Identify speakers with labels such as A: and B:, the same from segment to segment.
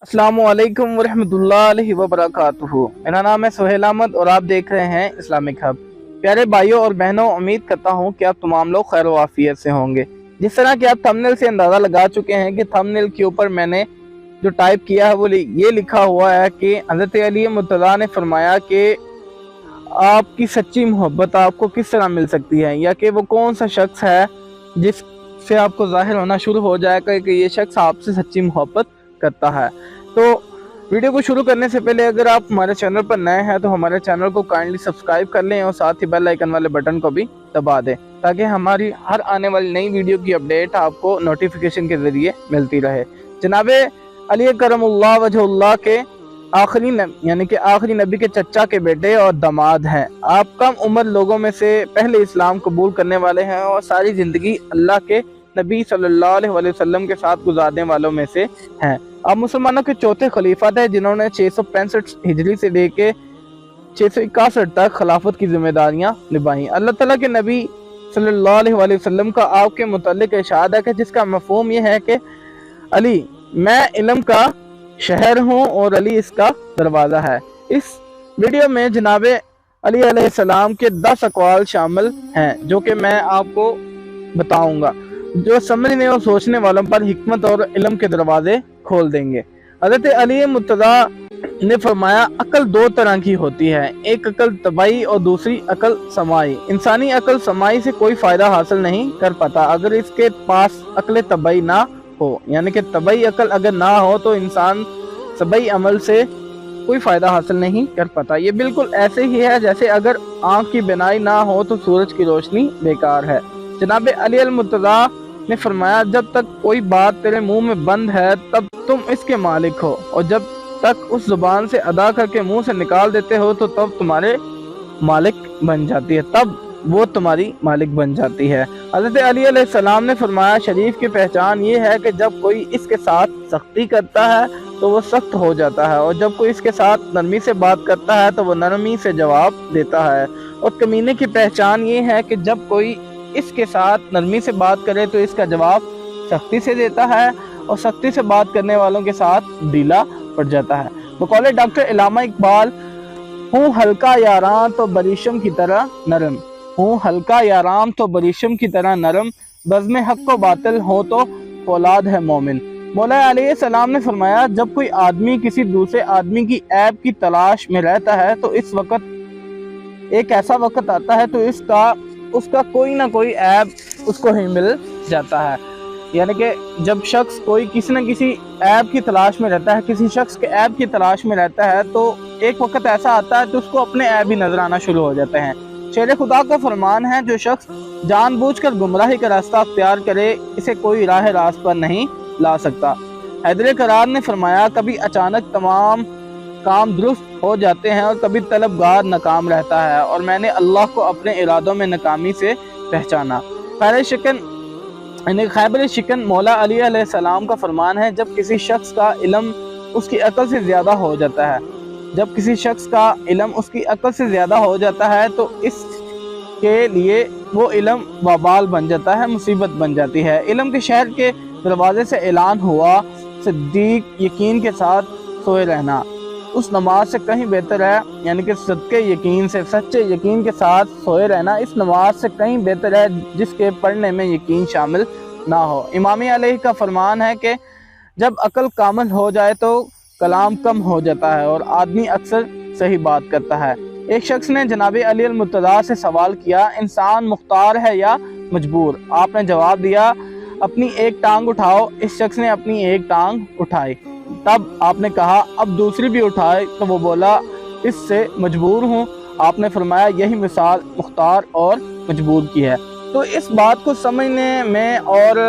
A: अस्सलामु अलैकुम वरहमतुल्लाहि वबरकातुहू। मेरा नाम है सुहेल अहमद और आप देख रहे हैं इस्लामिक हब। प्यारे भाइयों और बहनों, उम्मीद करता हूँ कि आप तमाम लोग खैर वाफियत से होंगे। जिस तरह कि आप थंबनेल से अंदाज़ा लगा चुके हैं कि थंबनेल के ऊपर मैंने जो टाइप किया है वो ये लिखा हुआ है कि हज़रत अली मुर्तज़ा ने फरमाया कि आपकी सच्ची मोहब्बत आपको किस तरह मिल सकती है, या कि वो कौन सा शख्स है जिससे आपको ज़ाहिर होना शुरू हो जाएगा कि ये शख्स आपसे सच्ची मोहब्बत करता है। तो वीडियो को शुरू करने से पहले अगर आप हमारे चैनल पर नए हैं तो हमारे चैनल को काइंडली सब्सक्राइब कर लें और साथ ही बेल आइकन वाले बटन को भी दबा दें ताकि हमारी हर आने वाली नई वीडियो की अपडेट आपको नोटिफिकेशन के ज़रिए मिलती रहे। जनाब अली करमुल्लाह वजहुल्लाह के आखिरी नबी के चचा के बेटे और दामाद हैं। आप कम उम्र लोगों में से पहले इस्लाम कबूल करने वाले हैं और सारी ज़िंदगी अल्लाह के नबी सल्लल्लाहु अलैहि वसल्लम के साथ गुजारने वालों में से हैं। आप मुसलमानों के चौथे खलीफा थे जिन्होंने 665 हिजरी से लेके 661 तक खिलाफत की जिम्मेदारियां निभाई। अल्लाह ताला के नबी सल्लल्लाहु अलैहि वसल्लम का आपके मुतालिक इरशाद है कि जिसका मफहूम ये है कि अली मैं इल्म का शहर हूँ और अली इसका दरवाज़ा है। इस वीडियो में जनाब अली अलैहिस्सलाम के 10 अक़वाल शामिल हैं जो कि मैं आपको बताऊंगा, जो समझने और सोचने वालों पर हिकमत और इल्म के दरवाजे खोल देंगे। हज़रत अली मुर्तज़ा ने फरमाया अकल दो तरह की होती है, एक अकल तबाई और दूसरी अकल समाई। इंसानी अकल समाई से कोई फ़ायदा हासिल नहीं कर पाता अगर इसके पास अकल तबाई ना हो, यानी कि तबाई अकल अगर ना हो तो इंसान सबई अमल से कोई फ़ायदा हासिल नहीं कर पाता। ये बिल्कुल ऐसे ही है जैसे अगर आँख की बिनाई ना हो तो सूरज की रोशनी बेकार है। जनाब अली मुर्तज़ा ने फरमाया जब तक कोई बात तेरे मुंह में बंद है तब तुम इसके मालिक हो, और जब तक उस जुबान से अदा करके मुंह से निकाल देते हो तो तब तुम्हारे मालिक बन जाती है, तब वो तुम्हारी मालिक बन जाती है। हज़रत अली अलैहिस्सलाम ने फरमाया शरीफ की पहचान ये है कि जब कोई इसके साथ सख्ती करता है तो वो सख्त हो जाता है, और जब कोई इसके साथ नरमी से बात करता है तो वो नरमी से जवाब देता है। और कमीने की पहचान ये है कि जब कोई इसके साथ नरमी से बात करे तो इसका जवाब सख्ती से देता है, और सख्ती से बात करने वालों के साथ ढीला पड़ जाता है। बकौल डॉक्टर इलामा इकबाल, हूँ हल्का यारां तो बरीशम की तरह नरम, हूँ हल्का याराम तो बरीशम की तरह नरम, बज़्म हक को बातिल हो तो फौलाद है मोमिन। मौला अलैहिस्सलाम ने फरमाया जब कोई आदमी किसी दूसरे आदमी की ऐब की तलाश में रहता है तो इस वक्त एक ऐसा वक्त आता है तो उसका कोई ना कोई ऐब उसको ही मिल जाता है। यानी कि जब शख्स कोई किसी न किसी ऐब की तलाश में रहता है, किसी शख्स के ऐब की तलाश में रहता है, तो एक वक्त ऐसा आता है तो उसको अपने ऐब ही नजर आना शुरू हो जाते हैं। शेर खुदा का फरमान है जो शख्स जानबूझकर गुमराही का रास्ता अख्तियार करे इसे कोई राह रास्त पर नहीं ला सकता। हैदर करार ने फरमाया कभी अचानक तमाम काम दुरुस्त हो जाते हैं और कभी तलबगार नाकाम रहता है, और मैंने अल्लाह को अपने इरादों में नाकामी से पहचाना। खैबर शिकन मौला अली अलैहिस्सलाम का फरमान है जब किसी शख्स का इल्म उसकी अकल से ज़्यादा हो जाता है, जब किसी शख्स का इल्म उसकी अकल से ज़्यादा हो जाता है तो इसके लिए वो इल्म वबाल बन जाता है, मुसीबत बन जाती है। इल्म के शहर के दरवाजे से ऐलान हुआ सिद्दीक यकीन के साथ सोए रहना उस नमाज से कहीं बेहतर है, यानी कि सच्चे यकीन से सच्चे यकीन के साथ सोए रहना इस नमाज से कहीं बेहतर है जिसके पढ़ने में यकीन शामिल ना हो। इमाम अलैहि का फरमान है कि जब अकल कामिल हो जाए तो कलाम कम हो जाता है और आदमी अक्सर सही बात करता है। एक शख्स ने जनाब अली मुर्तज़ा से सवाल किया इंसान मुख्तार है या मजबूर? आपने जवाब दिया अपनी एक टांग उठाओ। इस शख्स ने अपनी एक टांग उठाई, तब आपने कहा अब दूसरी भी उठाए, तो वो बोला इससे मजबूर हूँ। आपने फरमाया यही मिसाल मुख्तार और मजबूर की है। तो इस बात को समझने में और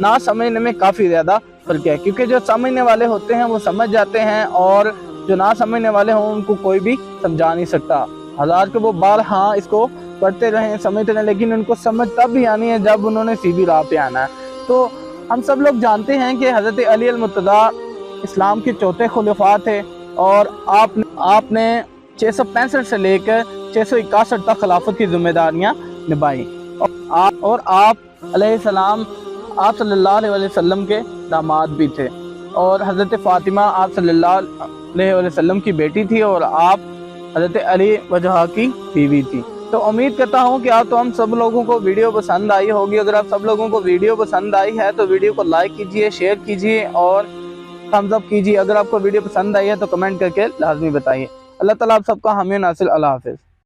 A: ना समझने में काफ़ी ज़्यादा फर्क है, क्योंकि जो समझने वाले होते हैं वो समझ जाते हैं और जो ना समझने वाले हों उनको कोई भी समझा नहीं सकता। हज़ार के वो बार हाँ इसको पढ़ते रहें समझते रहें, लेकिन उनको समझ तब भी आनी है जब उन्होंने सीधी राह पे आना है। तो हम सब लोग जानते हैं कि हज़रत अली मुर्तज़ा इस्लाम के चौथे खुलफा थे और आपने 665 से लेकर 661 तक खिलाफत की जिम्मेदारियां निभाई, और आप अलैहिस्सलाम आप सल्लल्लाहु अलैहि वसल्लम के दामाद भी थे। اور حضرت فاطمہ آپ صلی اللہ علیہ وسلم کی بیٹی تھی اور آپ حضرت علی وجہ کی بیوی تھی۔ تو امید کرتا ہوں کہ آپ ہم سب لوگوں کو ویڈیو پسند آئی ہوگی۔ اگر آپ سب لوگوں کو ویڈیو پسند آئی ہے تو ویڈیو کو لائک کیجئے، شیئر کیجئے اور تھمز اپ کیجئے۔ اگر آپ کو ویڈیو پسند آئی ہے تو کمنٹ کر کے لازمی بتائیے۔ اللہ تعالیٰ آپ سب کا حامی و ناصر۔ اللہ حافظ۔